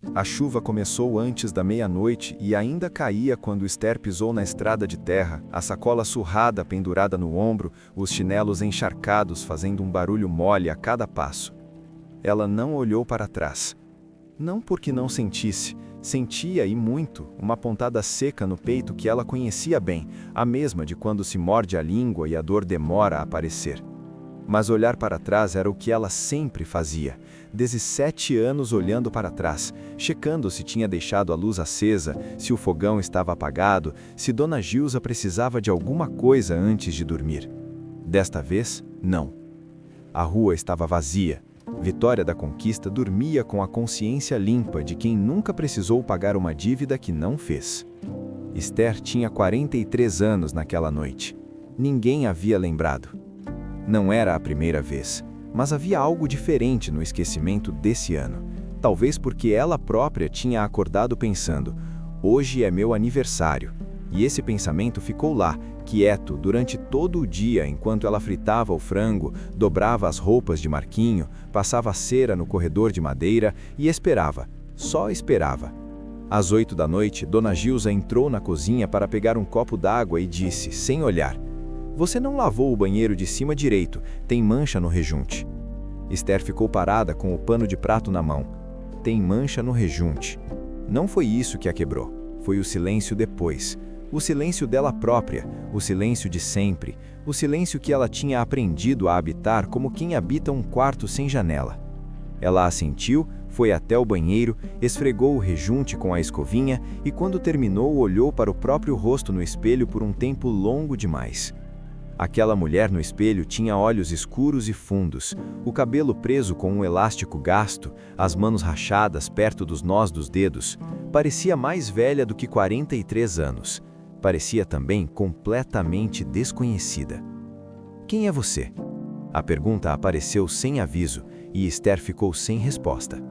A chuva começou antes da meia-noite e ainda caía quando Esther pisou na estrada de terra, a sacola surrada pendurada no ombro, os chinelos encharcados fazendo um barulho mole a cada passo. Ela não olhou para trás. Não porque não sentisse, sentia e muito, uma pontada seca no peito que ela conhecia bem, a mesma de quando se morde a língua e a dor demora a aparecer. Mas olhar para trás era o que ela sempre fazia, 17 anos olhando para trás, checando se tinha deixado a luz acesa, se o fogão estava apagado, se Dona Gilza precisava de alguma coisa antes de dormir. Desta vez, não. A rua estava vazia. Vitória da Conquista dormia com a consciência limpa de quem nunca precisou pagar uma dívida que não fez. Esther tinha 43 anos naquela noite. Ninguém havia lembrado. Não era a primeira vez, mas havia algo diferente no esquecimento desse ano. Talvez porque ela própria tinha acordado pensando: hoje é meu aniversário. E esse pensamento ficou lá, quieto, durante todo o dia, enquanto ela fritava o frango, dobrava as roupas de Marquinho, passava cera no corredor de madeira e esperava, só esperava. Às 8 da noite, Dona Gilza entrou na cozinha para pegar um copo d'água e disse, sem olhar: "Você não lavou o banheiro de cima direito, tem mancha no rejunte." Esther ficou parada com o pano de prato na mão. Tem mancha no rejunte. Não foi isso que a quebrou, foi o silêncio depois. O silêncio dela própria, o silêncio de sempre, o silêncio que ela tinha aprendido a habitar como quem habita um quarto sem janela. Ela assentiu, foi até o banheiro, esfregou o rejunte com a escovinha e quando terminou olhou para o próprio rosto no espelho por um tempo longo demais. Aquela mulher no espelho tinha olhos escuros e fundos, o cabelo preso com um elástico gasto, as mãos rachadas perto dos nós dos dedos. Parecia mais velha do que 43 anos. Parecia também completamente desconhecida. "Quem é você?" A pergunta apareceu sem aviso e Esther ficou sem resposta.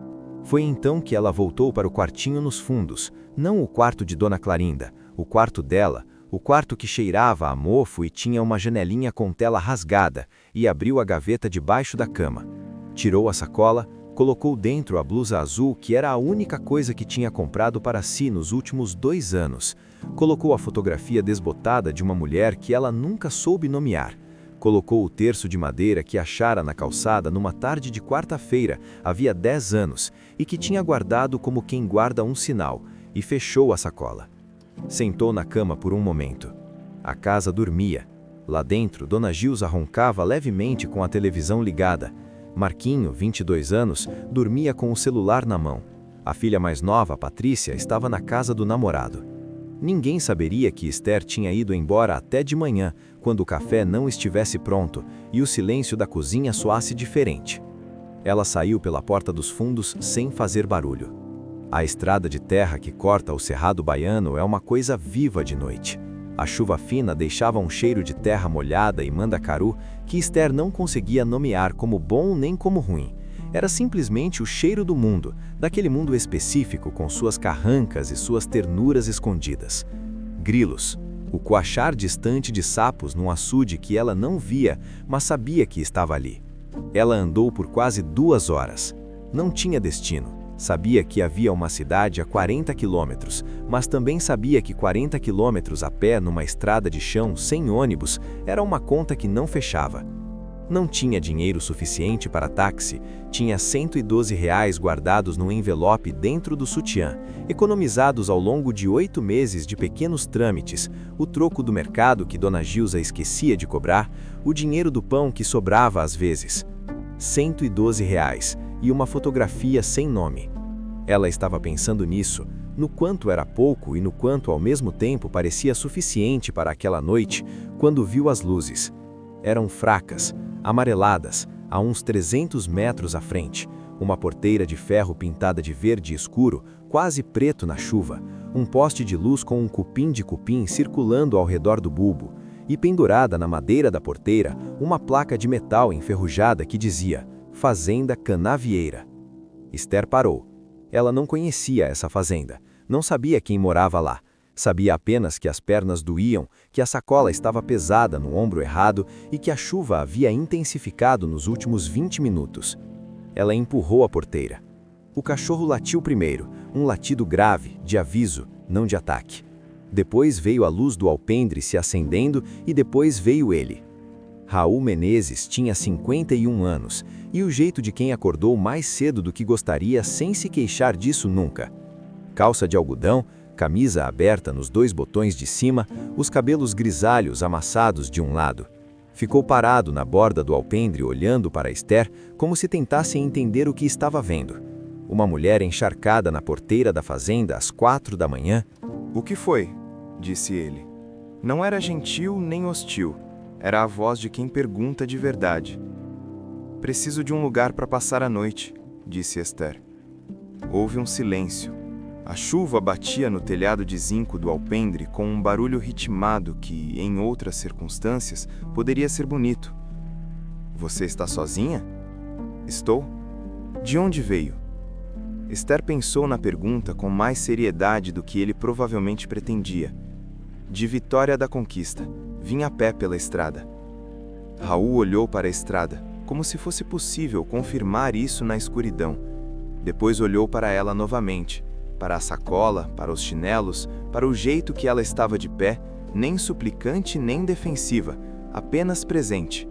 Foi então que ela voltou para o quartinho nos fundos, não o quarto de Dona Clarinda, o quarto dela, o quarto que cheirava a mofo e tinha uma janelinha com tela rasgada, e abriu a gaveta debaixo da cama. Tirou a sacola, colocou dentro a blusa azul que era a única coisa que tinha comprado para si nos últimos 2 anos. Colocou a fotografia desbotada de uma mulher que ela nunca soube nomear. Colocou o terço de madeira que achara na calçada numa tarde de quarta-feira, havia 10 anos, e que tinha guardado como quem guarda um sinal, e fechou a sacola. Sentou na cama por um momento. A casa dormia. Lá dentro, Dona Gilza roncava levemente com a televisão ligada. Marquinho, 22 anos, dormia com o celular na mão. A filha mais nova, Patrícia, estava na casa do namorado. Ninguém saberia que Esther tinha ido embora até de manhã, quando o café não estivesse pronto e o silêncio da cozinha soasse diferente. Ela saiu pela porta dos fundos sem fazer barulho. A estrada de terra que corta o Cerrado Baiano é uma coisa viva de noite. A chuva fina deixava um cheiro de terra molhada e mandacaru que Esther não conseguia nomear como bom nem como ruim. Era simplesmente o cheiro do mundo, daquele mundo específico com suas carrancas e suas ternuras escondidas. Grilos, o coachar distante de sapos num açude que ela não via, mas sabia que estava ali. Ela andou por quase 2 horas. Não tinha destino. Sabia que havia uma cidade a 40 quilômetros, mas também sabia que 40 quilômetros a pé numa estrada de chão sem ônibus era uma conta que não fechava. Não tinha dinheiro suficiente para táxi, tinha R$ 112 guardados num envelope dentro do sutiã, economizados ao longo de 8 meses de pequenos trâmites, o troco do mercado que Dona Gilza esquecia de cobrar, o dinheiro do pão que sobrava às vezes. R$ 112 e uma fotografia sem nome. Ela estava pensando nisso, no quanto era pouco e no quanto ao mesmo tempo parecia suficiente para aquela noite, quando viu as luzes. Eram fracas, amareladas, a uns 300 metros à frente, uma porteira de ferro pintada de verde escuro, quase preto na chuva, um poste de luz com um cupim de cupim circulando ao redor do bulbo, e pendurada na madeira da porteira, uma placa de metal enferrujada que dizia Fazenda Canavieira. Esther parou. Ela não conhecia essa fazenda, não sabia quem morava lá. Sabia apenas que as pernas doíam, que a sacola estava pesada no ombro errado e que a chuva havia intensificado nos últimos 20 minutos. Ela empurrou a porteira. O cachorro latiu primeiro, um latido grave, de aviso, não de ataque. Depois veio a luz do alpendre se acendendo e depois veio ele. Raul Menezes tinha 51 anos e o jeito de quem acordou mais cedo do que gostaria sem se queixar disso nunca. Calça de algodão, camisa aberta nos 2 botões de cima, os cabelos grisalhos amassados de um lado. Ficou parado na borda do alpendre olhando para Esther como se tentasse entender o que estava vendo. Uma mulher encharcada na porteira da fazenda às 4 da manhã. "O que foi?", disse ele. Não era gentil nem hostil. Era a voz de quem pergunta de verdade. "Preciso de um lugar para passar a noite", disse Esther. Houve um silêncio. A chuva batia no telhado de zinco do alpendre com um barulho ritmado que, em outras circunstâncias, poderia ser bonito. "Você está sozinha?" "Estou." "De onde veio?" Esther pensou na pergunta com mais seriedade do que ele provavelmente pretendia. "De Vitória da Conquista. Vim a pé pela estrada." Raul olhou para a estrada, como se fosse possível confirmar isso na escuridão. Depois olhou para ela novamente, para a sacola, para os chinelos, para o jeito que ela estava de pé, nem suplicante nem defensiva, apenas presente.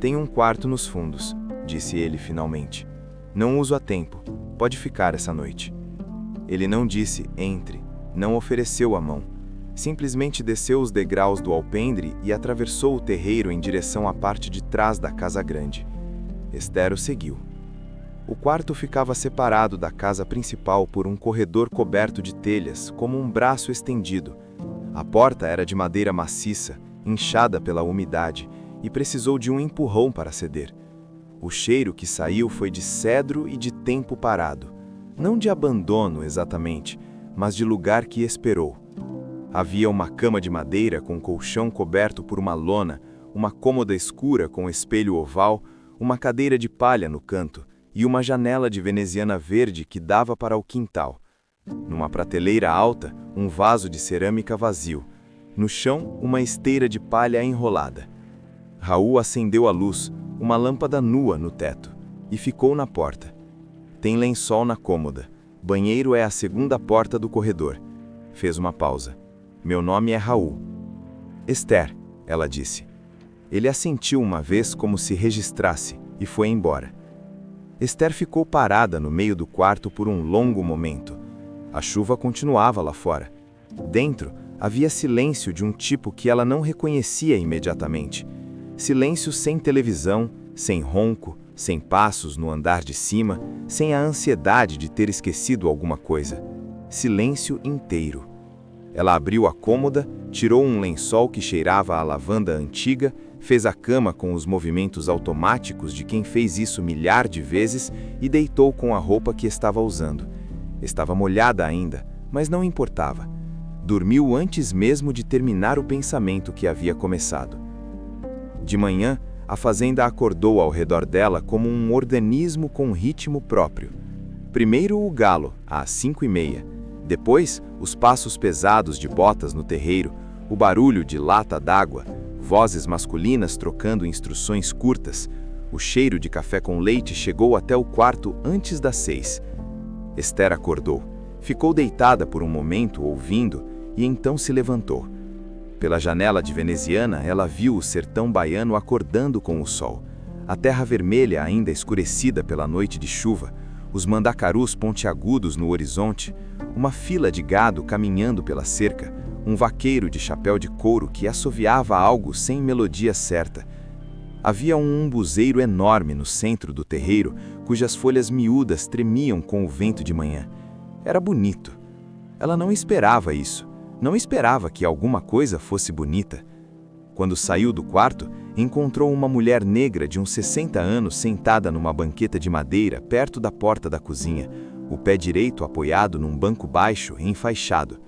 "Tem um quarto nos fundos", disse ele finalmente. "Não uso a tempo. Pode ficar essa noite." Ele não disse "entre", não ofereceu a mão. Simplesmente desceu os degraus do alpendre e atravessou o terreiro em direção à parte de trás da casa grande. Esther o seguiu. O quarto ficava separado da casa principal por um corredor coberto de telhas, como um braço estendido. A porta era de madeira maciça, inchada pela umidade, e precisou de um empurrão para ceder. O cheiro que saiu foi de cedro e de tempo parado. Não de abandono exatamente, mas de lugar que esperou. Havia uma cama de madeira com colchão coberto por uma lona, uma cômoda escura com espelho oval, uma cadeira de palha no canto e uma janela de veneziana verde que dava para o quintal. Numa prateleira alta, um vaso de cerâmica vazio. No chão, uma esteira de palha enrolada. Raul acendeu a luz, uma lâmpada nua no teto, e ficou na porta. "Tem lençol na cômoda. Banheiro é a segunda porta do corredor." Fez uma pausa. "Meu nome é Raul." "Esther", ela disse. Ele assentiu uma vez como se registrasse e foi embora. Esther ficou parada no meio do quarto por um longo momento. A chuva continuava lá fora. Dentro, havia silêncio de um tipo que ela não reconhecia imediatamente. Silêncio sem televisão, sem ronco, sem passos no andar de cima, sem a ansiedade de ter esquecido alguma coisa. Silêncio inteiro. Ela abriu a cômoda, tirou um lençol que cheirava a lavanda antiga, fez a cama com os movimentos automáticos de quem fez isso milhar de vezes e deitou com a roupa que estava usando. Estava molhada ainda, mas não importava. Dormiu antes mesmo de terminar o pensamento que havia começado. De manhã, a fazenda acordou ao redor dela como um organismo com ritmo próprio. Primeiro o galo, às 5h30. Depois, os passos pesados de botas no terreiro, o barulho de lata d'água, vozes masculinas trocando instruções curtas. O cheiro de café com leite chegou até o quarto antes das 6. Esther acordou. Ficou deitada por um momento, ouvindo, e então se levantou. Pela janela de veneziana, ela viu o sertão baiano acordando com o sol. A terra vermelha ainda escurecida pela noite de chuva, os mandacarus pontiagudos no horizonte, uma fila de gado caminhando pela cerca, um vaqueiro de chapéu de couro que assoviava algo sem melodia certa. Havia um umbuzeiro enorme no centro do terreiro, cujas folhas miúdas tremiam com o vento de manhã. Era bonito. Ela não esperava isso. Não esperava que alguma coisa fosse bonita. Quando saiu do quarto, encontrou uma mulher negra de uns 60 anos sentada numa banqueta de madeira perto da porta da cozinha, o pé direito apoiado num banco baixo e enfaixado.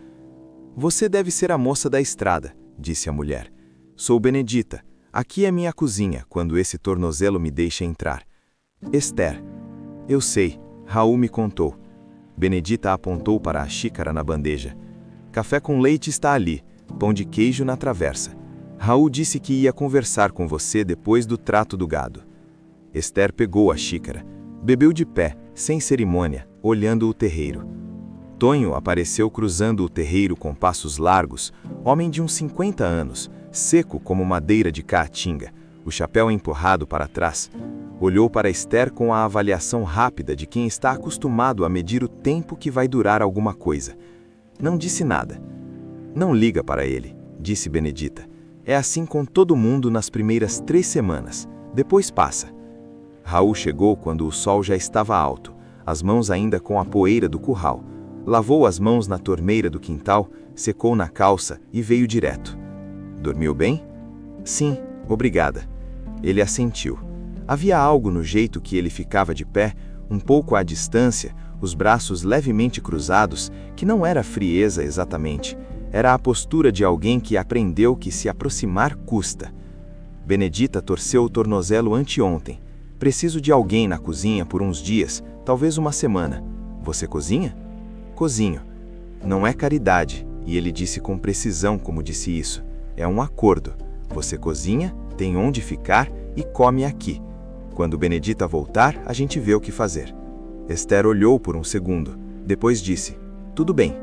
"Você deve ser a moça da estrada", disse a mulher. "Sou Benedita. Aqui é minha cozinha, quando esse tornozelo me deixa entrar." "Esther." "Eu sei. Raul me contou." Benedita apontou para a xícara na bandeja. "Café com leite está ali, pão de queijo na travessa. Raul disse que ia conversar com você depois do trato do gado." Esther pegou a xícara. Bebeu de pé, sem cerimônia, olhando o terreiro. Tonho apareceu cruzando o terreiro com passos largos, homem de uns 50 anos, seco como madeira de caatinga, o chapéu empurrado para trás. Olhou para Esther com a avaliação rápida de quem está acostumado a medir o tempo que vai durar alguma coisa. Não disse nada. Não liga para ele, disse Benedita. É assim com todo mundo nas primeiras 3 semanas. Depois passa. Raul chegou quando o sol já estava alto, as mãos ainda com a poeira do curral. Lavou as mãos na torneira do quintal, secou na calça e veio direto. Dormiu bem? Sim, obrigada. Ele assentiu. Havia algo no jeito que ele ficava de pé, um pouco à distância, os braços levemente cruzados, que não era frieza exatamente. Era a postura de alguém que aprendeu que se aproximar custa. Benedita torceu o tornozelo anteontem. Preciso de alguém na cozinha por uns dias, talvez uma semana. Você cozinha? Cozinho. Não é caridade, e ele disse com precisão como disse isso. É um acordo. Você cozinha, tem onde ficar e come aqui. Quando Benedita voltar, a gente vê o que fazer. Esther olhou por um segundo. Depois disse, tudo bem.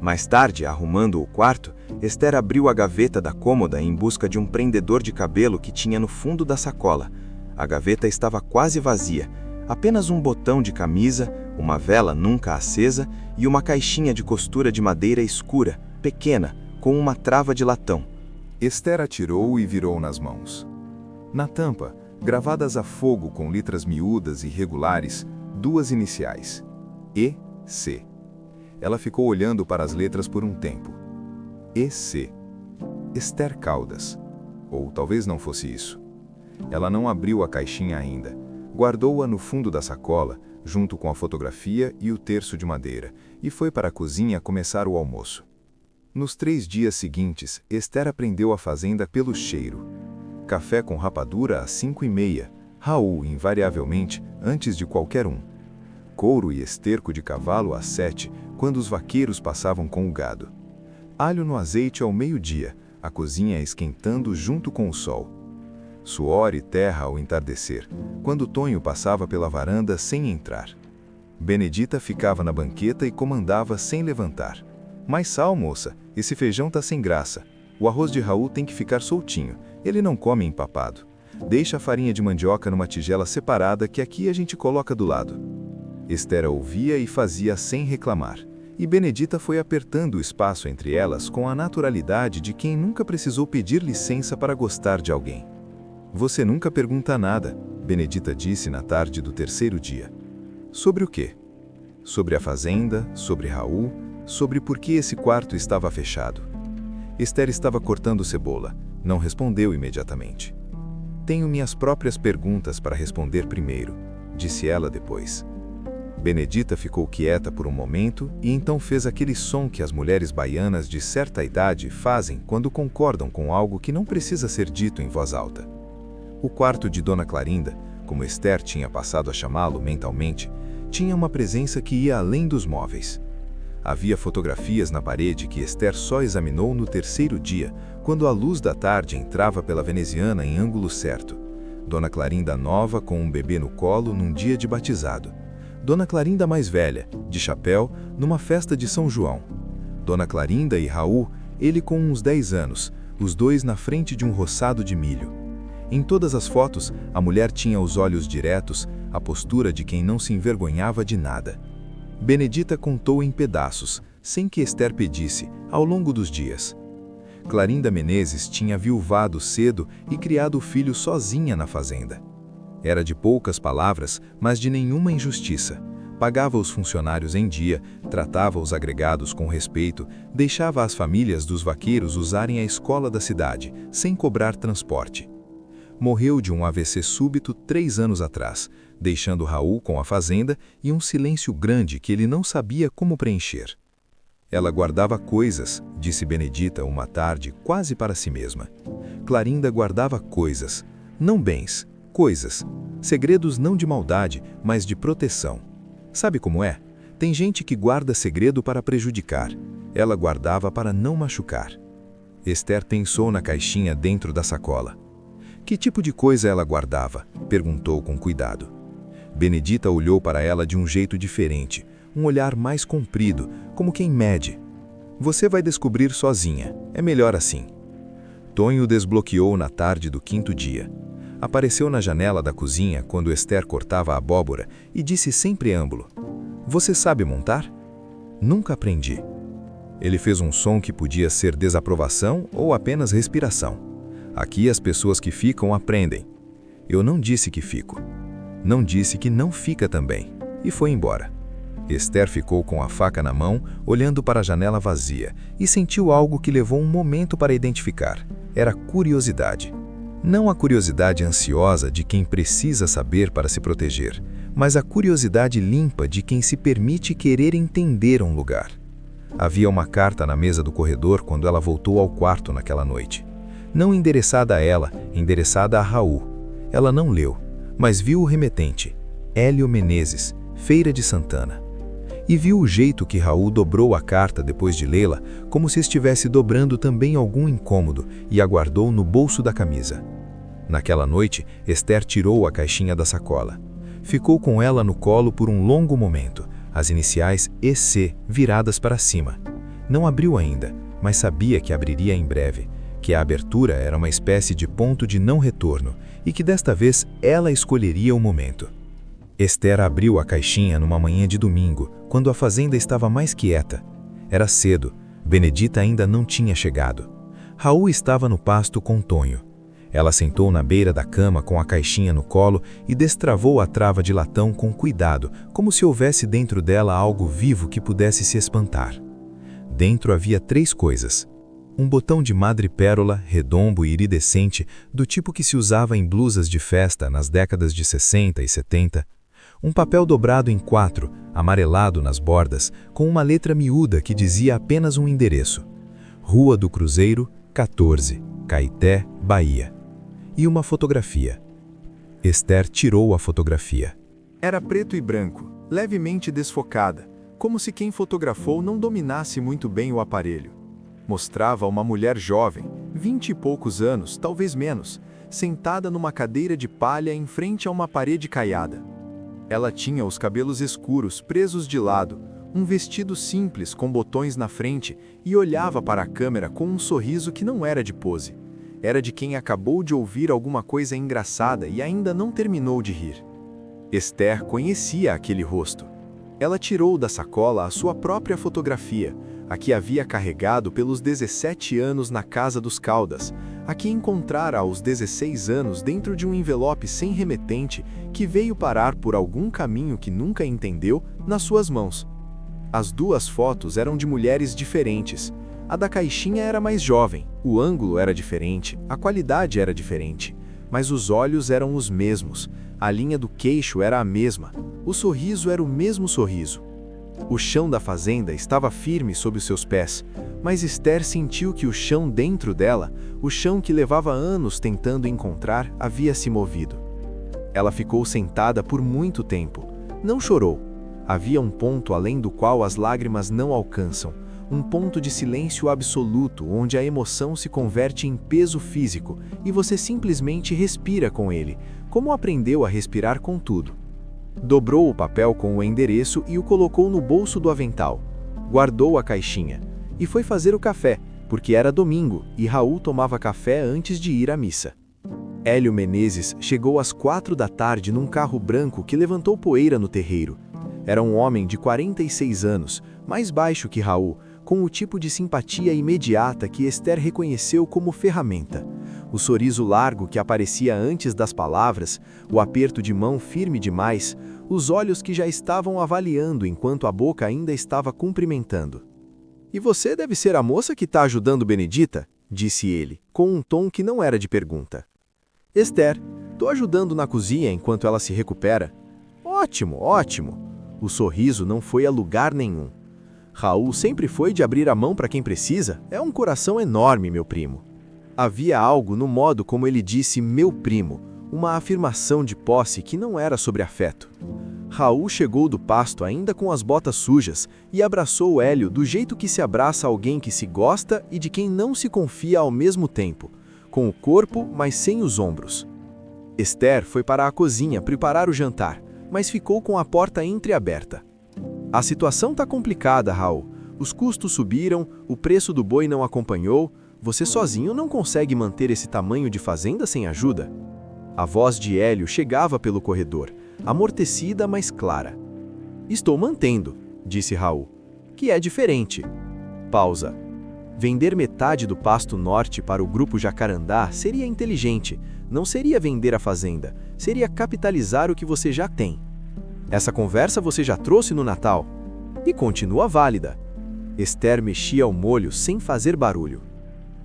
Mais tarde, arrumando o quarto, Esther abriu a gaveta da cômoda em busca de um prendedor de cabelo que tinha no fundo da sacola. A gaveta estava quase vazia. Apenas um botão de camisa, uma vela nunca acesa e uma caixinha de costura de madeira escura, pequena, com uma trava de latão. Esther atirou e virou nas mãos. Na tampa, gravadas a fogo com letras miúdas e regulares, 2 iniciais, E-C. Ela ficou olhando para as letras por um tempo. E-C. Esther Caldas. Ou talvez não fosse isso. Ela não abriu a caixinha ainda. Guardou-a no fundo da sacola, junto com a fotografia e o terço de madeira, e foi para a cozinha começar o almoço. Nos 3 dias seguintes, Esther aprendeu a fazenda pelo cheiro. Café com rapadura às 5h30, Raul, invariavelmente, antes de qualquer um. Couro e esterco de cavalo às 7, quando os vaqueiros passavam com o gado. Alho no azeite ao meio-dia, a cozinha esquentando junto com o sol. Suor e terra ao entardecer, quando Tonho passava pela varanda sem entrar. Benedita ficava na banqueta e comandava sem levantar. Mais sal, moça, esse feijão tá sem graça. O arroz de Raul tem que ficar soltinho, ele não come empapado. Deixa a farinha de mandioca numa tigela separada que aqui a gente coloca do lado. Esther ouvia e fazia sem reclamar, e Benedita foi apertando o espaço entre elas com a naturalidade de quem nunca precisou pedir licença para gostar de alguém. Você nunca pergunta nada, Benedita disse na tarde do 3º dia. Sobre o quê? Sobre a fazenda, sobre Raul, sobre por que esse quarto estava fechado. Esther estava cortando cebola, não respondeu imediatamente. Tenho minhas próprias perguntas para responder primeiro, disse ela depois. Benedita ficou quieta por um momento e então fez aquele som que as mulheres baianas de certa idade fazem quando concordam com algo que não precisa ser dito em voz alta. O quarto de Dona Clarinda, como Esther tinha passado a chamá-lo mentalmente, tinha uma presença que ia além dos móveis. Havia fotografias na parede que Esther só examinou no 3º dia, quando a luz da tarde entrava pela veneziana em ângulo certo. Dona Clarinda nova com um bebê no colo num dia de batizado. Dona Clarinda mais velha, de chapéu, numa festa de São João. Dona Clarinda e Raul, ele com uns 10 anos, os dois na frente de um roçado de milho. Em todas as fotos, a mulher tinha os olhos diretos, a postura de quem não se envergonhava de nada. Benedita contou em pedaços, sem que Esther pedisse, ao longo dos dias. Clarinda Menezes tinha viuvado cedo e criado o filho sozinha na fazenda. Era de poucas palavras, mas de nenhuma injustiça. Pagava os funcionários em dia, tratava os agregados com respeito, deixava as famílias dos vaqueiros usarem a escola da cidade, sem cobrar transporte. Morreu de um AVC súbito 3 anos atrás, deixando Raul com a fazenda e um silêncio grande que ele não sabia como preencher. Ela guardava coisas, disse Benedita uma tarde quase para si mesma. Clarinda guardava coisas, não bens, coisas. Segredos não de maldade, mas de proteção. Sabe como é? Tem gente que guarda segredo para prejudicar. Ela guardava para não machucar. Esther pensou na caixinha dentro da sacola. Que tipo de coisa ela guardava? Perguntou com cuidado. Benedita olhou para ela de um jeito diferente, um olhar mais comprido, como quem mede. Você vai descobrir sozinha, é melhor assim. Tonho desbloqueou na tarde do 5º dia. Apareceu na janela da cozinha quando Esther cortava a abóbora e disse sem preâmbulo: "Você sabe montar?" "Nunca aprendi." Ele fez um som que podia ser desaprovação ou apenas respiração. Aqui as pessoas que ficam aprendem. Eu não disse que fico. Não disse que não fica também. E foi embora. Esther ficou com a faca na mão, olhando para a janela vazia, e sentiu algo que levou um momento para identificar. Era curiosidade. Não a curiosidade ansiosa de quem precisa saber para se proteger, mas a curiosidade limpa de quem se permite querer entender um lugar. Havia uma carta na mesa do corredor quando ela voltou ao quarto naquela noite. Não endereçada a ela, endereçada a Raul. Ela não leu, mas viu o remetente, Hélio Menezes, Feira de Santana. E viu o jeito que Raul dobrou a carta depois de lê-la, como se estivesse dobrando também algum incômodo, e a guardou no bolso da camisa. Naquela noite, Esther tirou a caixinha da sacola. Ficou com ela no colo por um longo momento, as iniciais EC viradas para cima. Não abriu ainda, mas sabia que abriria em breve, que a abertura era uma espécie de ponto de não retorno, e que desta vez ela escolheria o momento. Esther abriu a caixinha numa manhã de domingo, quando a fazenda estava mais quieta. Era cedo, Benedita ainda não tinha chegado. Raul estava no pasto com Tonho. Ela sentou na beira da cama com a caixinha no colo e destravou a trava de latão com cuidado, como se houvesse dentro dela algo vivo que pudesse se espantar. Dentro havia 3 coisas. Um botão de madrepérola, redombo e iridescente, do tipo que se usava em blusas de festa nas décadas de 60 e 70, um papel dobrado em 4, amarelado nas bordas, com uma letra miúda que dizia apenas um endereço: Rua do Cruzeiro, 14, Caeté, Bahia. E uma fotografia. Esther tirou a fotografia. Era preto e branco, levemente desfocada, como se quem fotografou não dominasse muito bem o aparelho. Mostrava uma mulher jovem, 20 e poucos anos, talvez menos, sentada numa cadeira de palha em frente a uma parede caiada. Ela tinha os cabelos escuros, presos de lado, um vestido simples com botões na frente e olhava para a câmera com um sorriso que não era de pose. Era de quem acabou de ouvir alguma coisa engraçada e ainda não terminou de rir. Esther conhecia aquele rosto. Ela tirou da sacola a sua própria fotografia, a que havia carregado pelos 17 anos na casa dos Caldas, a que encontrara aos 16 anos dentro de um envelope sem remetente que veio parar por algum caminho que nunca entendeu nas suas mãos. As 2 fotos eram de mulheres diferentes. A da caixinha era mais jovem, o ângulo era diferente, a qualidade era diferente, mas os olhos eram os mesmos, a linha do queixo era a mesma, o sorriso era o mesmo sorriso. O chão da fazenda estava firme sob os seus pés, mas Esther sentiu que o chão dentro dela, o chão que levava anos tentando encontrar, havia se movido. Ela ficou sentada por muito tempo. Não chorou. Havia um ponto além do qual as lágrimas não alcançam, um ponto de silêncio absoluto onde a emoção se converte em peso físico e você simplesmente respira com ele, como aprendeu a respirar com tudo. Dobrou o papel com o endereço e o colocou no bolso do avental. Guardou a caixinha e foi fazer o café, porque era domingo e Raul tomava café antes de ir à missa. Hélio Menezes chegou às 4 da tarde num carro branco que levantou poeira no terreiro. Era um homem de 46 anos, mais baixo que Raul, com o tipo de simpatia imediata que Esther reconheceu como ferramenta. O sorriso largo que aparecia antes das palavras, o aperto de mão firme demais, os olhos que já estavam avaliando enquanto a boca ainda estava cumprimentando. "E você deve ser a moça que está ajudando Benedita?", disse ele, com um tom que não era de pergunta. "Esther, estou ajudando na cozinha enquanto ela se recupera." "Ótimo, ótimo." O sorriso não foi a lugar nenhum. "Raul sempre foi de abrir a mão para quem precisa. É um coração enorme, meu primo." Havia algo no modo como ele disse "meu primo", uma afirmação de posse que não era sobre afeto. Raul chegou do pasto ainda com as botas sujas e abraçou Hélio do jeito que se abraça alguém que se gosta e de quem não se confia ao mesmo tempo, com o corpo, mas sem os ombros. Esther foi para a cozinha preparar o jantar, mas ficou com a porta entreaberta. A situação tá complicada, Raul. Os custos subiram, o preço do boi não acompanhou, você sozinho não consegue manter esse tamanho de fazenda sem ajuda. A voz de Hélio chegava pelo corredor, amortecida, mas clara. Estou mantendo, disse Raul, que é diferente. Pausa. Vender metade do pasto norte para o grupo Jacarandá seria inteligente, não seria vender a fazenda, seria capitalizar o que você já tem. Essa conversa você já trouxe no Natal. E continua válida. Esther mexia o molho sem fazer barulho.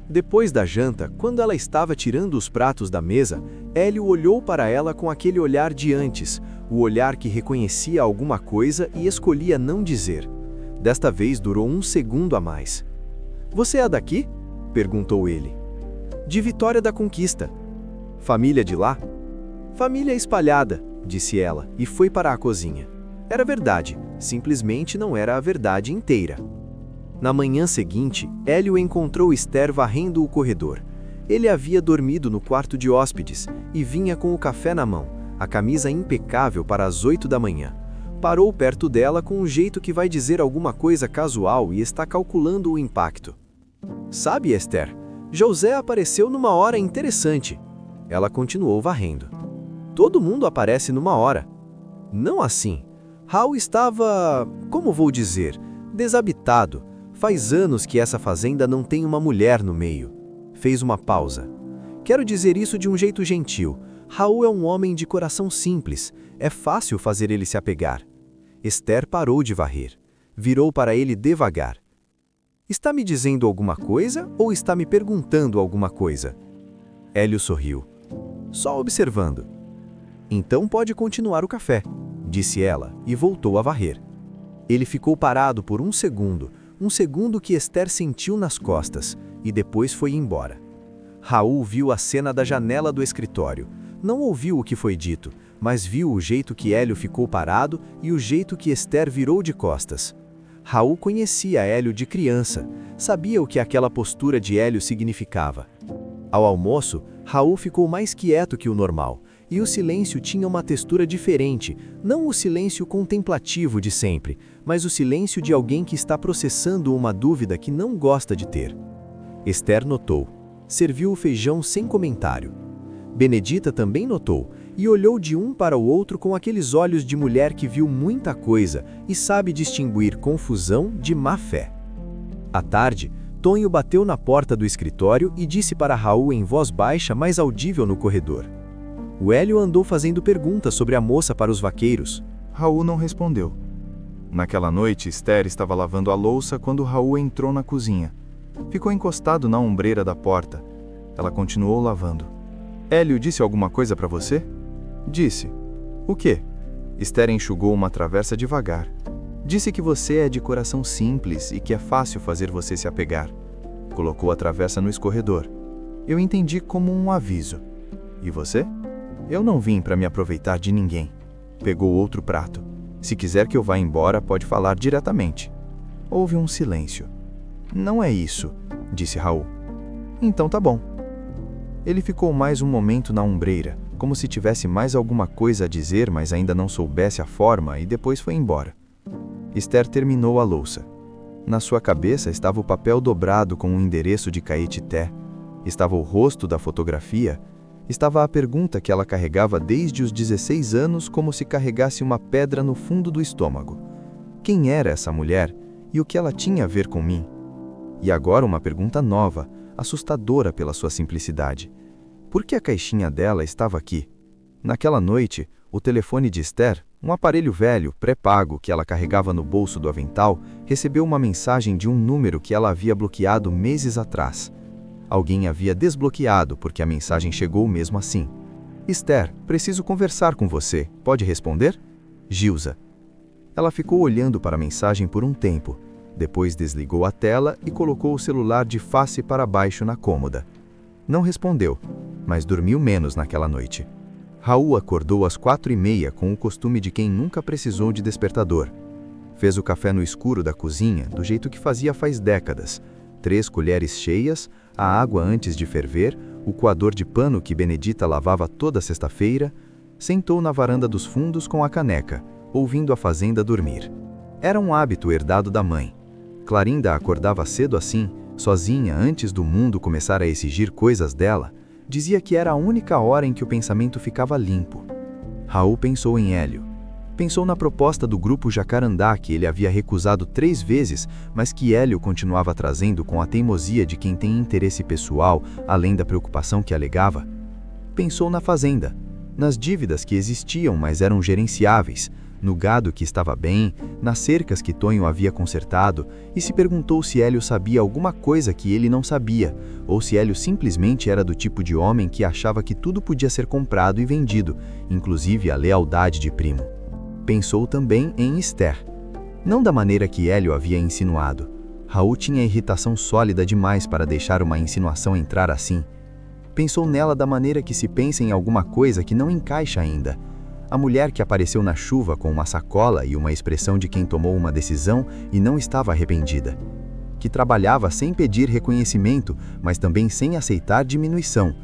Depois da janta, quando ela estava tirando os pratos da mesa, Hélio olhou para ela com aquele olhar de antes, o olhar que reconhecia alguma coisa e escolhia não dizer. Desta vez durou 1 segundo a mais. Você é daqui? Perguntou ele. De Vitória da Conquista. Família de lá? Família espalhada, disse ela, e foi para a cozinha. Era verdade, simplesmente não era a verdade inteira. Na manhã seguinte, Hélio encontrou Esther varrendo o corredor. Ele havia dormido no quarto de hóspedes e vinha com o café na mão, a camisa impecável para as 8 da manhã. Parou perto dela com um jeito que vai dizer alguma coisa casual e está calculando o impacto. Sabe, Esther, José apareceu numa hora interessante. Ela continuou varrendo. Todo mundo aparece numa hora. Não assim. Raul estava, como vou dizer, desabitado. Faz anos que essa fazenda não tem uma mulher no meio. Fez uma pausa. Quero dizer isso de um jeito gentil. Raul é um homem de coração simples. É fácil fazer ele se apegar. Esther parou de varrer. Virou para ele devagar. Está me dizendo alguma coisa ou está me perguntando alguma coisa? Hélio sorriu. Só observando. Então pode continuar o café, disse ela e voltou a varrer. Ele ficou parado por 1 segundo. Um segundo que Esther sentiu nas costas, e depois foi embora. Raul viu a cena da janela do escritório. Não ouviu o que foi dito, mas viu o jeito que Hélio ficou parado e o jeito que Esther virou de costas. Raul conhecia Hélio de criança, sabia o que aquela postura de Hélio significava. Ao almoço, Raul ficou mais quieto que o normal, e o silêncio tinha uma textura diferente, não o silêncio contemplativo de sempre, mas o silêncio de alguém que está processando uma dúvida que não gosta de ter. Esther notou. Serviu o feijão sem comentário. Benedita também notou, e olhou de um para o outro com aqueles olhos de mulher que viu muita coisa e sabe distinguir confusão de má fé. À tarde, Tonho bateu na porta do escritório e disse para Raul em voz baixa, mas audível no corredor. O Hélio andou fazendo perguntas sobre a moça para os vaqueiros. Raul não respondeu. Naquela noite, Esther estava lavando a louça quando Raul entrou na cozinha. Ficou encostado na ombreira da porta. Ela continuou lavando. Hélio disse alguma coisa para você? Disse. O quê? Esther enxugou uma travessa devagar. Disse que você é de coração simples e que é fácil fazer você se apegar. Colocou a travessa no escorredor. Eu entendi como um aviso. E você? Eu não vim para me aproveitar de ninguém. Pegou outro prato. Se quiser que eu vá embora, pode falar diretamente. Houve um silêncio. Não é isso, disse Raul. Então tá bom. Ele ficou mais um momento na ombreira, como se tivesse mais alguma coisa a dizer, mas ainda não soubesse a forma, e depois foi embora. Esther terminou a louça. Na sua cabeça estava o papel dobrado com o endereço de Caetité. Estava o rosto da fotografia. Estava a pergunta que ela carregava desde os 16 anos, como se carregasse uma pedra no fundo do estômago. Quem era essa mulher e o que ela tinha a ver com mim? E agora uma pergunta nova, assustadora pela sua simplicidade. Por que a caixinha dela estava aqui? Naquela noite, o telefone de Esther, um aparelho velho, pré-pago que ela carregava no bolso do avental, recebeu uma mensagem de um número que ela havia bloqueado meses atrás. Alguém havia desbloqueado porque a mensagem chegou mesmo assim. Esther, preciso conversar com você. Pode responder? Gilza. Ela ficou olhando para a mensagem por um tempo. Depois desligou a tela e colocou o celular de face para baixo na cômoda. Não respondeu, mas dormiu menos naquela noite. Raul acordou às 4h30 com o costume de quem nunca precisou de despertador. Fez o café no escuro da cozinha, do jeito que fazia faz décadas. 3 colheres cheias, a água antes de ferver, o coador de pano que Benedita lavava toda sexta-feira. Sentou na varanda dos fundos com a caneca, ouvindo a fazenda dormir. Era um hábito herdado da mãe. Clarinda acordava cedo assim, sozinha, antes do mundo começar a exigir coisas dela. Dizia que era a única hora em que o pensamento ficava limpo. Raul pensou em Hélio. Pensou na proposta do grupo Jacarandá que ele havia recusado 3 vezes, mas que Hélio continuava trazendo com a teimosia de quem tem interesse pessoal, além da preocupação que alegava. Pensou na fazenda, nas dívidas que existiam, mas eram gerenciáveis, no gado que estava bem, nas cercas que Tonho havia consertado, e se perguntou se Hélio sabia alguma coisa que ele não sabia, ou se Hélio simplesmente era do tipo de homem que achava que tudo podia ser comprado e vendido, inclusive a lealdade de primo. Pensou também em Esther. Não da maneira que Hélio havia insinuado. Raul tinha irritação sólida demais para deixar uma insinuação entrar assim. Pensou nela da maneira que se pensa em alguma coisa que não encaixa ainda. A mulher que apareceu na chuva com uma sacola e uma expressão de quem tomou uma decisão e não estava arrependida. Que trabalhava sem pedir reconhecimento, mas também sem aceitar diminuição.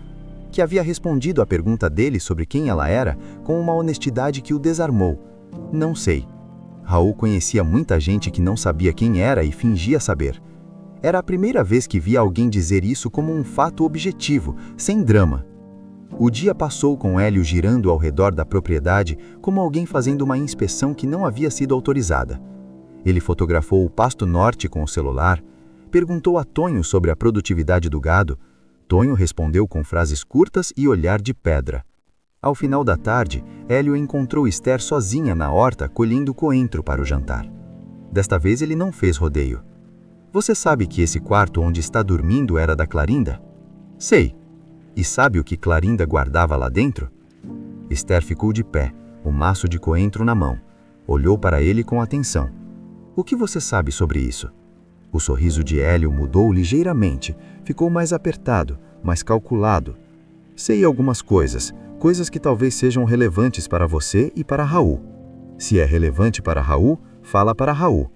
Que havia respondido à pergunta dele sobre quem ela era com uma honestidade que o desarmou. Não sei. Raul conhecia muita gente que não sabia quem era e fingia saber. Era a primeira vez que via alguém dizer isso como um fato objetivo, sem drama. O dia passou com Hélio girando ao redor da propriedade como alguém fazendo uma inspeção que não havia sido autorizada. Ele fotografou o pasto norte com o celular, perguntou a Tonho sobre a produtividade do gado. Tonho respondeu com frases curtas e olhar de pedra. Ao final da tarde, Hélio encontrou Esther sozinha na horta colhendo coentro para o jantar. Desta vez ele não fez rodeio. Você sabe que esse quarto onde está dormindo era da Clarinda? Sei. E sabe o que Clarinda guardava lá dentro? Esther ficou de pé, o maço de coentro na mão. Olhou para ele com atenção. O que você sabe sobre isso? O sorriso de Hélio mudou ligeiramente, ficou mais apertado, mais calculado. Sei algumas coisas que talvez sejam relevantes para você e para Raul. Se é relevante para Raul, fala para Raul.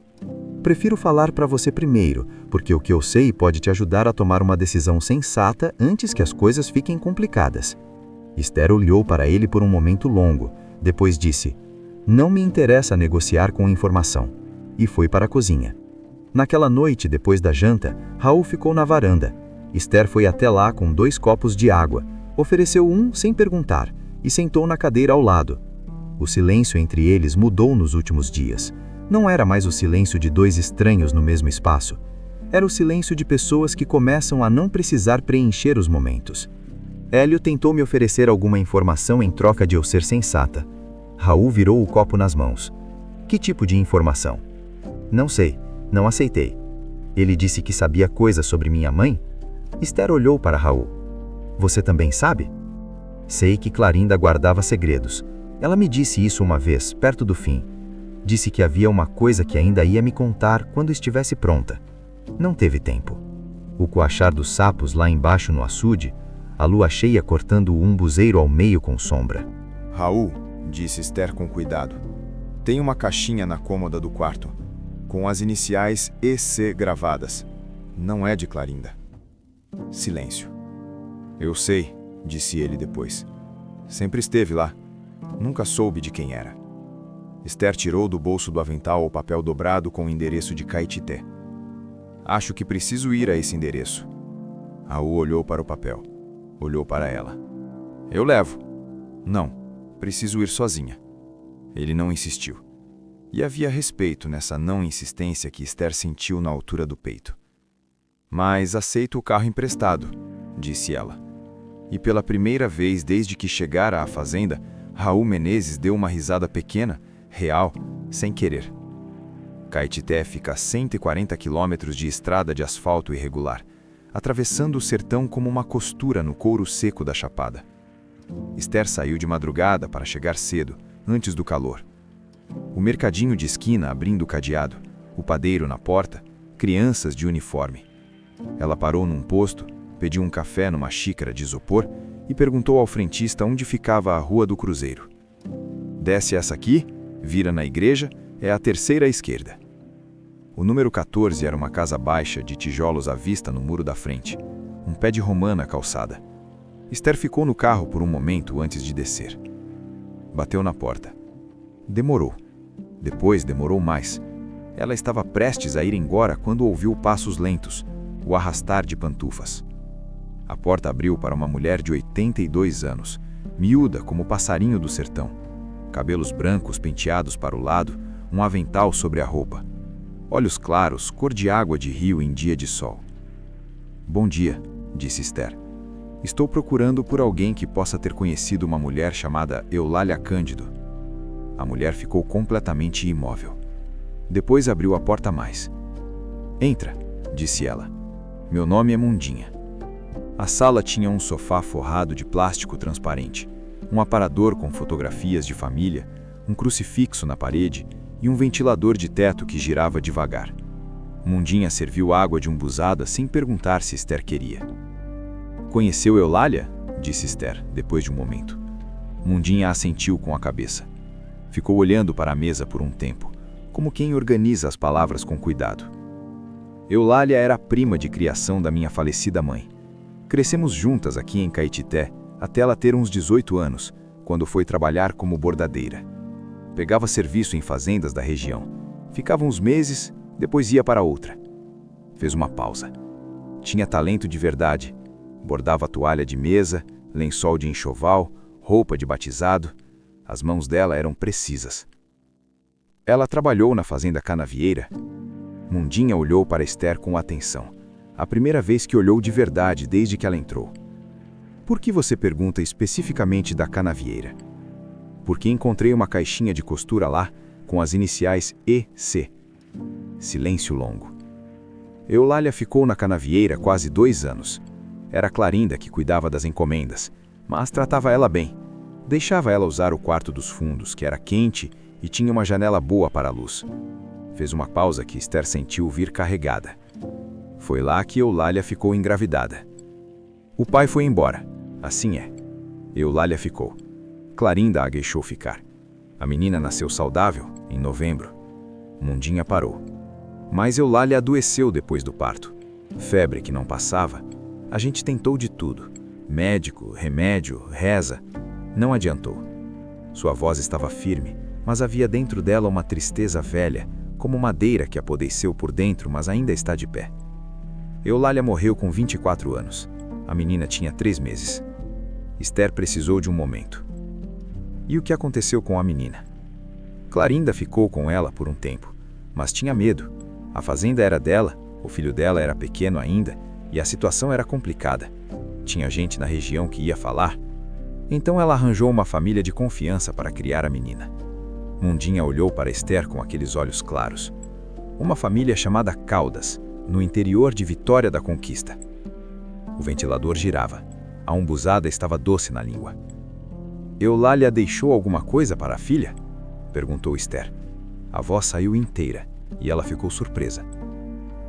Prefiro falar para você primeiro, porque o que eu sei pode te ajudar a tomar uma decisão sensata antes que as coisas fiquem complicadas. Esther olhou para ele por um momento longo, depois disse: "Não me interessa negociar com informação", e foi para a cozinha. Naquela noite, depois da janta, Raul ficou na varanda. Esther foi até lá com 2 copos de água, ofereceu um sem perguntar e sentou na cadeira ao lado. O silêncio entre eles mudou nos últimos dias. Não era mais o silêncio de 2 estranhos no mesmo espaço. Era o silêncio de pessoas que começam a não precisar preencher os momentos. Hélio tentou me oferecer alguma informação em troca de eu ser sensata. Raul virou o copo nas mãos. Que tipo de informação? Não sei, não aceitei. Ele disse que sabia coisas sobre minha mãe? Esther olhou para Raul. Você também sabe? Sei que Clarinda guardava segredos. Ela me disse isso uma vez, perto do fim. Disse que havia uma coisa que ainda ia me contar quando estivesse pronta. Não teve tempo. O coachar dos sapos lá embaixo no açude, a lua cheia cortando o umbuzeiro ao meio com sombra. Raul, disse Esther com cuidado, tem uma caixinha na cômoda do quarto, com as iniciais EC gravadas. Não é de Clarinda. Silêncio. Eu sei, disse ele depois. Sempre esteve lá. Nunca soube de quem era. Esther tirou do bolso do avental o papel dobrado com o endereço de Caetité. Acho que preciso ir a esse endereço. Raul olhou para o papel. Olhou para ela. Eu levo. Não, preciso ir sozinha. Ele não insistiu. E havia respeito nessa não insistência que Esther sentiu na altura do peito. Mas aceito o carro emprestado, disse ela. E pela primeira vez desde que chegara à fazenda, Raul Menezes deu uma risada pequena, real, sem querer. Caetité fica a 140 quilômetros de estrada de asfalto irregular, atravessando o sertão como uma costura no couro seco da chapada. Esther saiu de madrugada para chegar cedo, antes do calor. O mercadinho de esquina abrindo o cadeado, o padeiro na porta, crianças de uniforme. Ela parou num posto, pediu um café numa xícara de isopor e perguntou ao frentista onde ficava a Rua do Cruzeiro. Desce essa aqui, vira na igreja, é a terceira à esquerda. O número 14 era uma casa baixa de tijolos à vista no muro da frente, um pé de romã na calçada. Esther ficou no carro por um momento antes de descer. Bateu na porta. Demorou. Depois demorou mais. Ela estava prestes a ir embora quando ouviu passos lentos, o arrastar de pantufas. A porta abriu para uma mulher de 82 anos, miúda como o passarinho do sertão. Cabelos brancos penteados para o lado, um avental sobre a roupa. Olhos claros, cor de água de rio em dia de sol. "Bom dia", disse Esther. "Estou procurando por alguém que possa ter conhecido uma mulher chamada Eulália Cândido." A mulher ficou completamente imóvel. Depois abriu a porta mais. "Entra", disse ela. "Meu nome é Mundinha." A sala tinha um sofá forrado de plástico transparente, um aparador com fotografias de família, um crucifixo na parede e um ventilador de teto que girava devagar. Mundinha serviu água de umbuzada sem perguntar se Esther queria. "Conheceu Eulália?", disse Esther, depois de um momento. Mundinha assentiu com a cabeça. Ficou olhando para a mesa por um tempo, como quem organiza as palavras com cuidado. "Eulália era a prima de criação da minha falecida mãe. Crescemos juntas aqui em Caetité, até ela ter uns 18 anos, quando foi trabalhar como bordadeira. Pegava serviço em fazendas da região. Ficava uns meses, depois ia para outra." Fez uma pausa. Tinha talento de verdade. Bordava toalha de mesa, lençol de enxoval, roupa de batizado. As mãos dela eram precisas. "Ela trabalhou na fazenda Canavieira?" Mundinha olhou para Esther com atenção. A primeira vez que olhou de verdade desde que ela entrou. "Por que você pergunta especificamente da Canavieira?" "Porque encontrei uma caixinha de costura lá, com as iniciais EC." Silêncio longo. Eulália ficou na Canavieira quase 2 anos. Era Clarinda que cuidava das encomendas, mas tratava ela bem. Deixava ela usar o quarto dos fundos, que era quente e tinha uma janela boa para a luz. Fez uma pausa que Esther sentiu vir carregada. Foi lá que Eulália ficou engravidada. O pai foi embora. Assim é. Eulália ficou. Clarinda a deixou ficar. A menina nasceu saudável, em novembro. Mundinha parou. Mas Eulália adoeceu depois do parto. Febre que não passava. A gente tentou de tudo. Médico, remédio, reza. Não adiantou. Sua voz estava firme, mas havia dentro dela uma tristeza velha, como madeira que apodreceu por dentro, mas ainda está de pé. Eulália morreu com 24 anos. A menina tinha 3 meses. Esther precisou de um momento. E o que aconteceu com a menina? Clarinda ficou com ela por um tempo, mas tinha medo. A fazenda era dela, o filho dela era pequeno ainda, e a situação era complicada. Tinha gente na região que ia falar. Então ela arranjou uma família de confiança para criar a menina. Mundinha olhou para Esther com aqueles olhos claros. Uma família chamada Caldas, no interior de Vitória da Conquista. O ventilador girava. A umbuzada estava doce na língua. "Eulália deixou alguma coisa para a filha?", perguntou Esther. A voz saiu inteira, e ela ficou surpresa.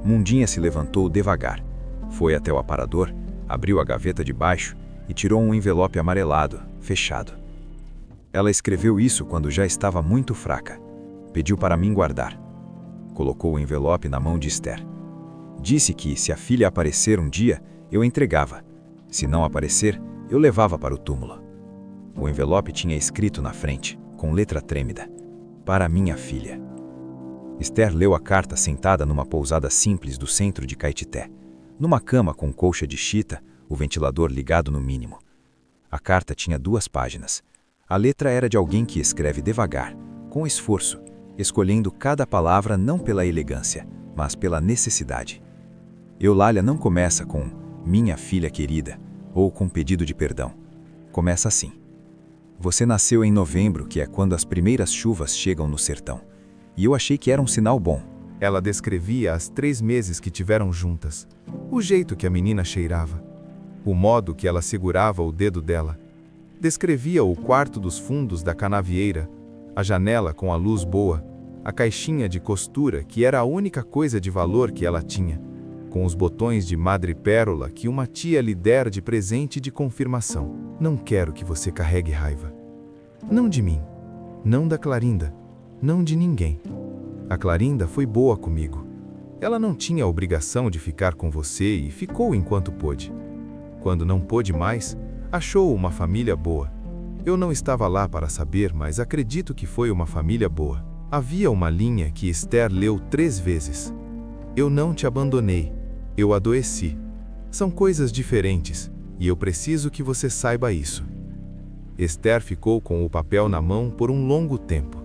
Mundinha se levantou devagar. Foi até o aparador, abriu a gaveta de baixo e tirou um envelope amarelado, fechado. Ela escreveu isso quando já estava muito fraca. Pediu para mim guardar. Colocou o envelope na mão de Esther. Disse que, se a filha aparecer um dia, eu entregava. Se não aparecer, eu levava para o túmulo. O envelope tinha escrito na frente, com letra trêmida: "Para minha filha." Esther leu a carta sentada numa pousada simples do centro de Caetité, numa cama com colcha de chita, o ventilador ligado no mínimo. A carta tinha 2 páginas. A letra era de alguém que escreve devagar, com esforço, escolhendo cada palavra não pela elegância, mas pela necessidade. Eulália não começa com "minha filha querida" ou com pedido de perdão. Começa assim: "Você nasceu em novembro, que é quando as primeiras chuvas chegam no sertão, e eu achei que era um sinal bom." Ela descrevia as 3 meses que tiveram juntas, o jeito que a menina cheirava, o modo que ela segurava o dedo dela. Descrevia o quarto dos fundos da Canavieira, a janela com a luz boa, a caixinha de costura que era a única coisa de valor que ela tinha, com os botões de madrepérola que uma tia lhe dera de presente de confirmação. "Não quero que você carregue raiva. Não de mim, não da Clarinda, não de ninguém. A Clarinda foi boa comigo. Ela não tinha a obrigação de ficar com você e ficou enquanto pôde. Quando não pôde mais, achou uma família boa. Eu não estava lá para saber, mas acredito que foi uma família boa. Havia uma linha que Esther leu 3 vezes. Eu não te abandonei, eu adoeci. São coisas diferentes, e eu preciso que você saiba isso. Esther ficou com o papel na mão por um longo tempo.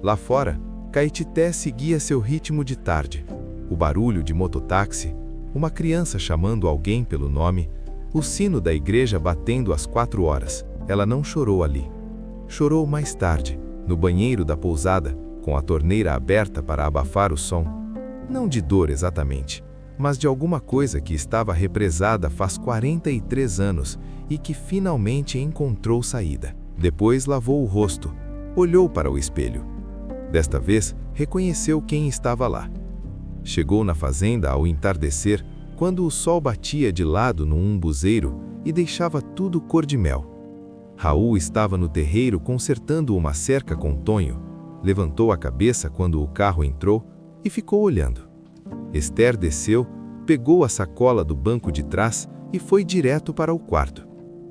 Lá fora, Caetité seguia seu ritmo de tarde. O barulho de mototáxi, uma criança chamando alguém pelo nome, o sino da igreja batendo às 4 horas. Ela não chorou ali. Chorou mais tarde, no banheiro da pousada, com a torneira aberta para abafar o som. Não de dor exatamente, mas de alguma coisa que estava represada faz 43 anos e que finalmente encontrou saída. Depois lavou o rosto, olhou para o espelho. Desta vez, reconheceu quem estava lá. Chegou na fazenda ao entardecer, quando o sol batia de lado no umbuzeiro e deixava tudo cor de mel. Raul estava no terreiro consertando uma cerca com Tonho. Levantou a cabeça quando o carro entrou e ficou olhando. Esther desceu, pegou a sacola do banco de trás e foi direto para o quarto.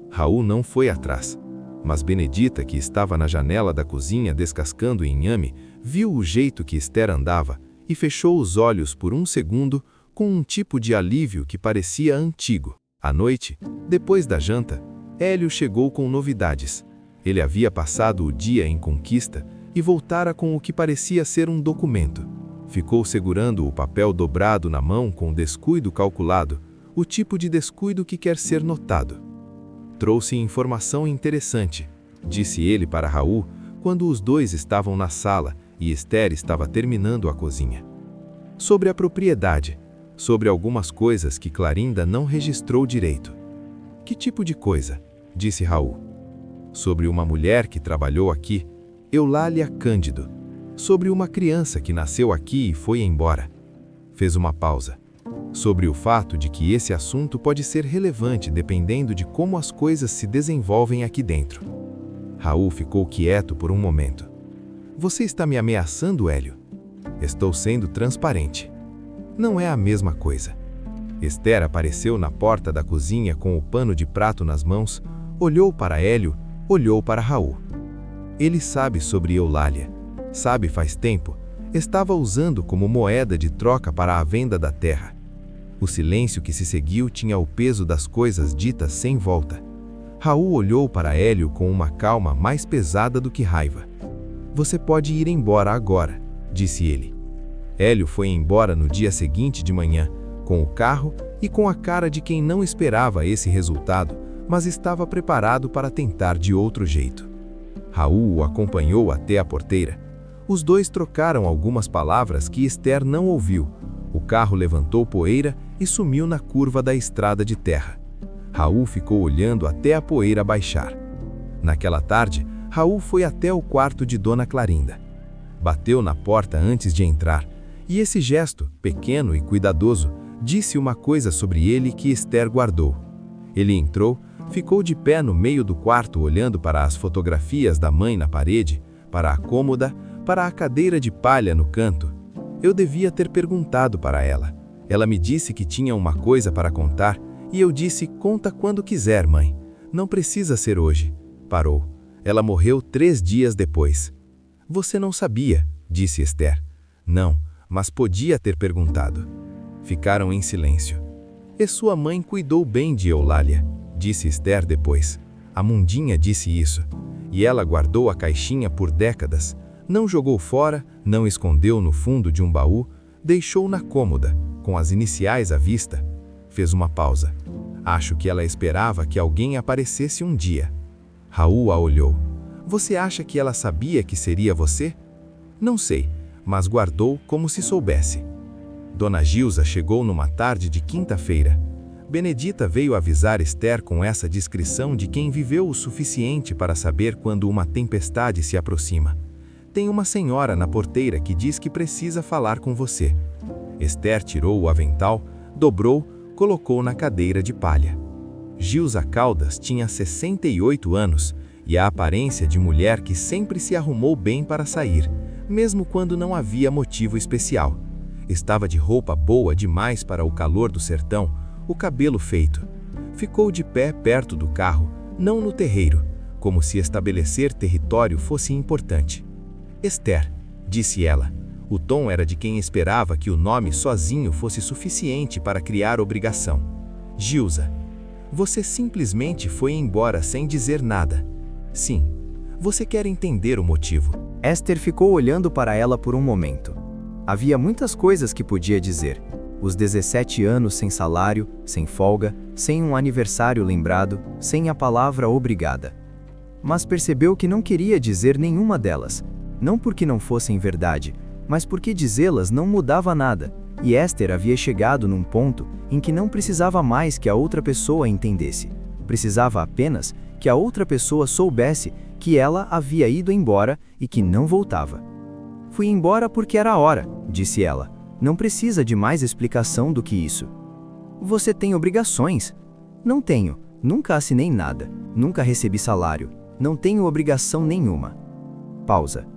Raul não foi atrás, mas Benedita, que estava na janela da cozinha descascando inhame, viu o jeito que Esther andava e fechou os olhos por um segundo com um tipo de alívio que parecia antigo. À noite, depois da janta, Hélio chegou com novidades. Ele havia passado o dia em Conquista e voltara com o que parecia ser um documento. Ficou segurando o papel dobrado na mão com descuido calculado, o tipo de descuido que quer ser notado. Trouxe informação interessante, disse ele para Raul, quando os dois estavam na sala e Esther estava terminando a cozinha. Sobre a propriedade, sobre algumas coisas que Clarinda não registrou direito. Que tipo de coisa? Disse Raul. Sobre uma mulher que trabalhou aqui, Eulália Cândido. Sobre uma criança que nasceu aqui e foi embora. Fez uma pausa. Sobre o fato de que esse assunto pode ser relevante dependendo de como as coisas se desenvolvem aqui dentro. Raul ficou quieto por um momento. Você está me ameaçando, Hélio? Estou sendo transparente. Não é a mesma coisa. Esther apareceu na porta da cozinha com o pano de prato nas mãos, olhou para Hélio, olhou para Raul. Ele sabe sobre Eulália. Sabe faz tempo. Estava usando como moeda de troca para a venda da terra. O silêncio que se seguiu tinha o peso das coisas ditas sem volta. Raul olhou para Hélio com uma calma mais pesada do que raiva. Você pode ir embora agora, disse ele. Hélio foi embora no dia seguinte de manhã, com o carro e com a cara de quem não esperava esse resultado, mas estava preparado para tentar de outro jeito. Raul o acompanhou até a porteira. Os dois trocaram algumas palavras que Esther não ouviu. O carro levantou poeira e sumiu na curva da estrada de terra. Raul ficou olhando até a poeira baixar. Naquela tarde, Raul foi até o quarto de Dona Clarinda. Bateu na porta antes de entrar, e esse gesto, pequeno e cuidadoso, disse uma coisa sobre ele que Esther guardou. Ele entrou, ficou de pé no meio do quarto olhando para as fotografias da mãe na parede, para a cômoda, para a cadeira de palha no canto. Eu devia ter perguntado para ela. Ela me disse que tinha uma coisa para contar, e eu disse, conta quando quiser, mãe. Não precisa ser hoje. Parou. Ela morreu 3 dias depois. Você não sabia, disse Esther. Não, mas podia ter perguntado. Ficaram em silêncio. E sua mãe cuidou bem de Eulália, disse Esther depois. A Mundinha disse isso. E ela guardou a caixinha por décadas. Não jogou fora, não escondeu no fundo de um baú, deixou na cômoda, com as iniciais à vista. Fez uma pausa. Acho que ela esperava que alguém aparecesse um dia. Raul a olhou. Você acha que ela sabia que seria você? Não sei, mas guardou como se soubesse. Dona Gilza chegou numa tarde de quinta-feira. Benedita veio avisar Esther com essa descrição de quem viveu o suficiente para saber quando uma tempestade se aproxima. Tem uma senhora na porteira que diz que precisa falar com você. Esther tirou o avental, dobrou, colocou na cadeira de palha. Gilza Caldas tinha 68 anos e a aparência de mulher que sempre se arrumou bem para sair, mesmo quando não havia motivo especial. Estava de roupa boa demais para o calor do sertão, o cabelo feito. Ficou de pé perto do carro, não no terreiro, como se estabelecer território fosse importante. Esther, disse ela. O tom era de quem esperava que o nome sozinho fosse suficiente para criar obrigação. Gilza, você simplesmente foi embora sem dizer nada. Sim, você quer entender o motivo. Esther ficou olhando para ela por um momento. Havia muitas coisas que podia dizer. Os 17 anos sem salário, sem folga, sem um aniversário lembrado, sem a palavra obrigada. Mas percebeu que não queria dizer nenhuma delas. Não porque não fossem verdade, mas porque dizê-las não mudava nada, e Esther havia chegado num ponto em que não precisava mais que a outra pessoa entendesse. Precisava apenas que a outra pessoa soubesse que ela havia ido embora e que não voltava. Fui embora porque era a hora, disse ela. Não precisa de mais explicação do que isso. Você tem obrigações? Não tenho. Nunca assinei nada. Nunca recebi salário. Não tenho obrigação nenhuma. Pausa.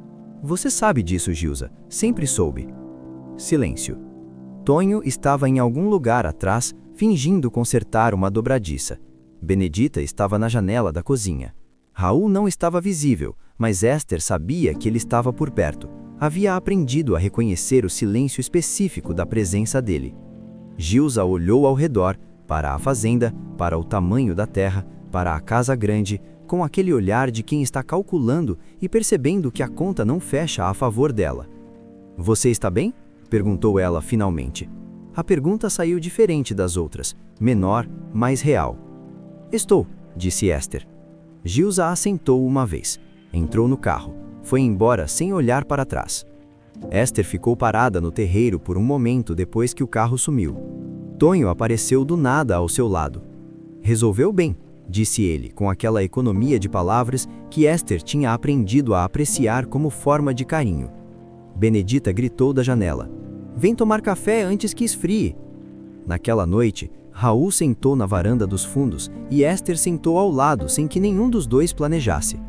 Você sabe disso, Gilza. Sempre soube. Silêncio. Tonho estava em algum lugar atrás, fingindo consertar uma dobradiça. Benedita estava na janela da cozinha. Raul não estava visível, mas Esther sabia que ele estava por perto. Havia aprendido a reconhecer o silêncio específico da presença dele. Gilza olhou ao redor, para a fazenda, para o tamanho da terra, para a casa grande, com aquele olhar de quem está calculando e percebendo que a conta não fecha a favor dela. Você está bem? Perguntou ela finalmente. A pergunta saiu diferente das outras, menor, mais real. Estou, disse Esther. Gilza assentou uma vez. Entrou no carro. Foi embora sem olhar para trás. Esther ficou parada no terreiro por um momento depois que o carro sumiu. Tonho apareceu do nada ao seu lado. Resolveu bem, disse ele, com aquela economia de palavras que Esther tinha aprendido a apreciar como forma de carinho. Benedita gritou da janela. Vem tomar café antes que esfrie. Naquela noite, Raul sentou na varanda dos fundos e Esther sentou ao lado sem que nenhum dos dois planejasse.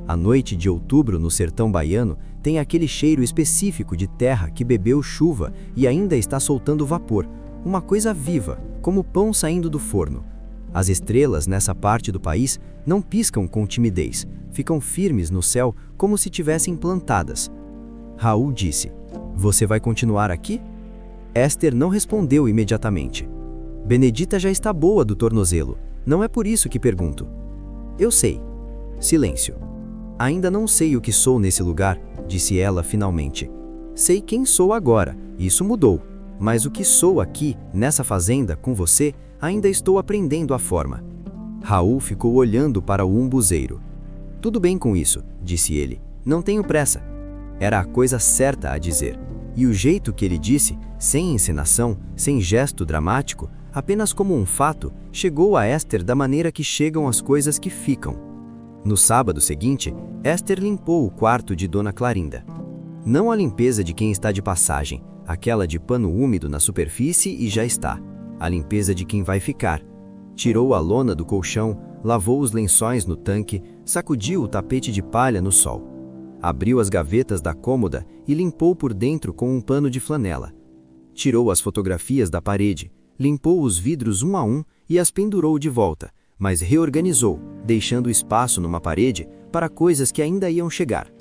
A noite de outubro no sertão baiano tem aquele cheiro específico de terra que bebeu chuva e ainda está soltando vapor, uma coisa viva, como pão saindo do forno. As estrelas nessa parte do país não piscam com timidez, ficam firmes no céu como se tivessem plantadas. Raul disse, você vai continuar aqui? Esther não respondeu imediatamente. Benedita já está boa do tornozelo, não é por isso que pergunto. Eu sei. Silêncio. Ainda não sei o que sou nesse lugar, disse ela finalmente. Sei quem sou agora, isso mudou. Mas o que sou aqui, nessa fazenda, com você, ainda estou aprendendo a forma. Raul ficou olhando para o umbuzeiro. Tudo bem com isso, disse ele. Não tenho pressa. Era a coisa certa a dizer. E o jeito que ele disse, sem encenação, sem gesto dramático, apenas como um fato, chegou a Esther da maneira que chegam as coisas que ficam. No sábado seguinte, Esther limpou o quarto de Dona Clarinda. Não a limpeza de quem está de passagem, aquela de pano úmido na superfície e já está. A limpeza de quem vai ficar. Tirou a lona do colchão, lavou os lençóis no tanque, sacudiu o tapete de palha no sol. Abriu as gavetas da cômoda e limpou por dentro com um pano de flanela. Tirou as fotografias da parede, limpou os vidros um a um e as pendurou de volta, mas reorganizou, deixando espaço numa parede para coisas que ainda iam chegar.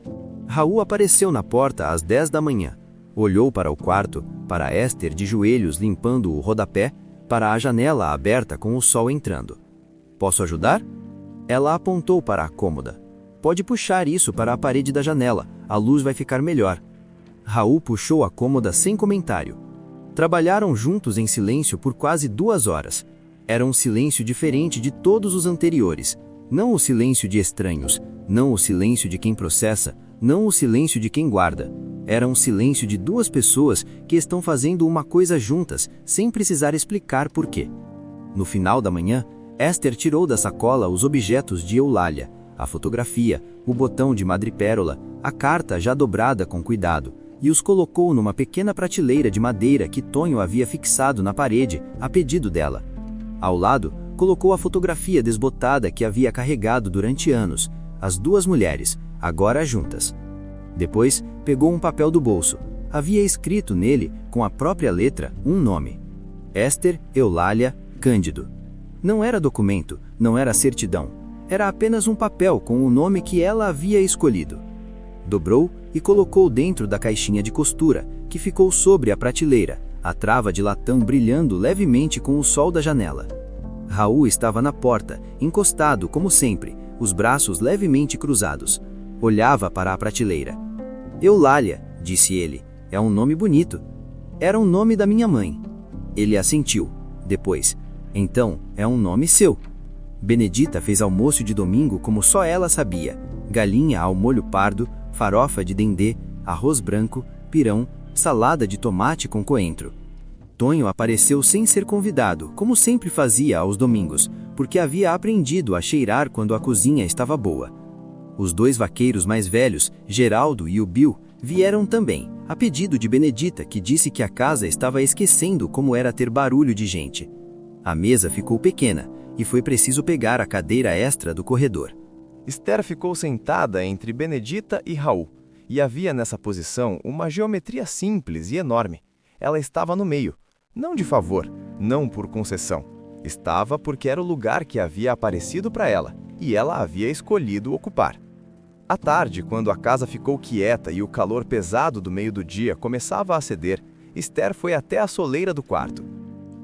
Raul apareceu na porta às 10 da manhã. Olhou para o quarto, para Esther de joelhos limpando o rodapé, para a janela aberta com o sol entrando. Posso ajudar? Ela apontou para a cômoda. Pode puxar isso para a parede da janela, a luz vai ficar melhor. Raul puxou a cômoda sem comentário. Trabalharam juntos em silêncio por quase 2 horas. Era um silêncio diferente de todos os anteriores. Não o silêncio de estranhos, não o silêncio de quem processa, não o silêncio de quem guarda. Era um silêncio de 2 pessoas que estão fazendo uma coisa juntas, sem precisar explicar por quê. No final da manhã, Esther tirou da sacola os objetos de Eulália, a fotografia, o botão de madrepérola, a carta já dobrada com cuidado, e os colocou numa pequena prateleira de madeira que Tonho havia fixado na parede, a pedido dela. Ao lado, colocou a fotografia desbotada que havia carregado durante anos, as 2 mulheres, agora juntas. Depois, pegou um papel do bolso. Havia escrito nele, com a própria letra, um nome. Esther Eulália Cândido. Não era documento, não era certidão. Era apenas um papel com o nome que ela havia escolhido. Dobrou e colocou dentro da caixinha de costura, que ficou sobre a prateleira, a trava de latão brilhando levemente com o sol da janela. Raul estava na porta, encostado como sempre, os braços levemente cruzados. Olhava para a prateleira. Eulália, disse ele, é um nome bonito. Era um nome da minha mãe. Ele assentiu. Depois, então, é um nome seu. Benedita fez almoço de domingo como só ela sabia. Galinha ao molho pardo, farofa de dendê, arroz branco, pirão, salada de tomate com coentro. Tonho apareceu sem ser convidado, como sempre fazia aos domingos, porque havia aprendido a cheirar quando a cozinha estava boa. Os 2 vaqueiros mais velhos, Geraldo e o Bill, vieram também, a pedido de Benedita, que disse que a casa estava esquecendo como era ter barulho de gente. A mesa ficou pequena, e foi preciso pegar a cadeira extra do corredor. Esther ficou sentada entre Benedita e Raul, e havia nessa posição uma geometria simples e enorme. Ela estava no meio, não de favor, não por concessão. Estava porque era o lugar que havia aparecido para ela, e ela havia escolhido ocupar. À tarde, quando a casa ficou quieta e o calor pesado do meio do dia começava a ceder, Esther foi até a soleira do quarto.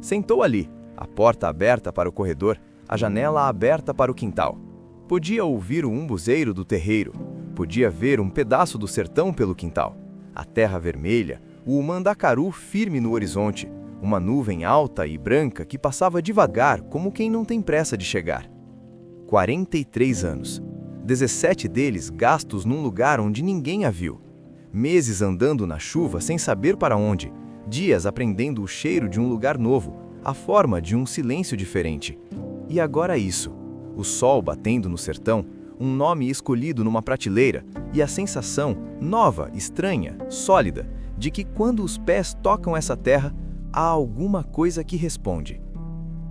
Sentou ali, a porta aberta para o corredor, a janela aberta para o quintal. Podia ouvir o umbuzeiro do terreiro, podia ver um pedaço do sertão pelo quintal. A terra vermelha, o mandacaru firme no horizonte, uma nuvem alta e branca que passava devagar como quem não tem pressa de chegar. 43 anos. 17 deles gastos num lugar onde ninguém a viu. Meses andando na chuva sem saber para onde. Dias aprendendo o cheiro de um lugar novo, a forma de um silêncio diferente. E agora isso. O sol batendo no sertão, um nome escolhido numa prateleira e a sensação, nova, estranha, sólida, de que quando os pés tocam essa terra, há alguma coisa que responde.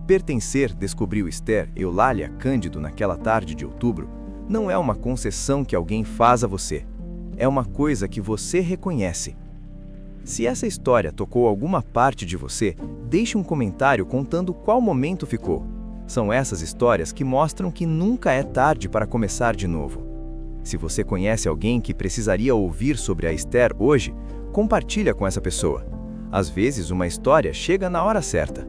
Pertencer, descobriu Esther Eulália Cândido naquela tarde de outubro, não é uma concessão que alguém faz a você. É uma coisa que você reconhece. Se essa história tocou alguma parte de você, deixe um comentário contando qual momento ficou. São essas histórias que mostram que nunca é tarde para começar de novo. Se você conhece alguém que precisaria ouvir sobre a Esther hoje, compartilha com essa pessoa. Às vezes uma história chega na hora certa.